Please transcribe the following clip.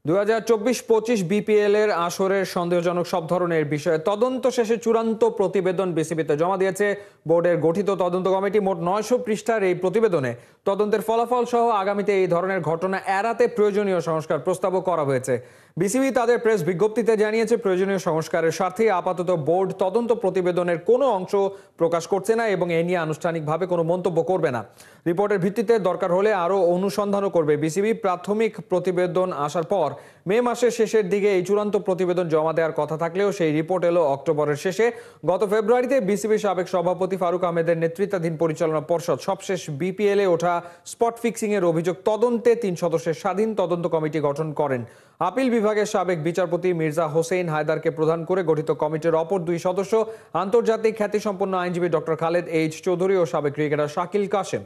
2024-25 BPL এর আসরের সন্দেহজনক সব ধরনের বিষয়ে তদন্ত শেষে চূড়ান্ত প্রতিবেদন বিসিবিতে জমা দিয়েছে বোর্ডের গঠিত তদন্ত কমিটি। মোট 900 পৃষ্ঠার এই প্রতিবেদনে তদন্তের ফলাফল সহ আগামীতে এই ধরনের ঘটনা এড়াতে প্রয়োজনীয় সংস্কার প্রস্তাবও করা হয়েছে। বিসিবি তাদের প্রেস বিজ্ঞপ্তিতে জানিয়েছে, প্রয়োজনীয় সংস্কারের স্বার্থে আপাতত বোর্ড তদন্ত প্রতিবেদনের কোনো অংশ প্রকাশ করছে না এবং এ নিয়ে আনুষ্ঠানিকভাবে কোনো মন্তব্য করবে না। রিপোর্টের ভিত্তিতে দরকার হলে আরও অনুসন্ধানও করবে বিসিবি। প্রাথমিক প্রতিবেদন আসার পর মে মাসের শেষের দিকে এই চূড়ান্ত প্রতিবেদন জমা দেওয়ার কথা থাকলেও সেই রিপোর্ট এলো অক্টোবরের শেষে। গত ফেব্রুয়ারিতে বিসিবির সাবেক সভাপতি ফারুক আহমেদের নেতৃত্বাধীন পরিচালনা পর্ষদ সবশেষ বিপিএলে ওঠা স্পট ফিক্সিং এর অভিযোগ তদন্তে 3 সদস্যের স্বাধীন তদন্ত কমিটি গঠন করেন। আপিল বিভাগের সাবেক বিচারপতি মির্জা হোসেন হায়দারকে প্রধান করে গঠিত কমিটির অপর 2 সদস্য আন্তর্জাতিক খ্যাতিসম্পন্ন আইনজীবী ডক্টর খালেদ এইচ চৌধুরী ও সাবেক ক্রিকেটার শাকিল কাশেম।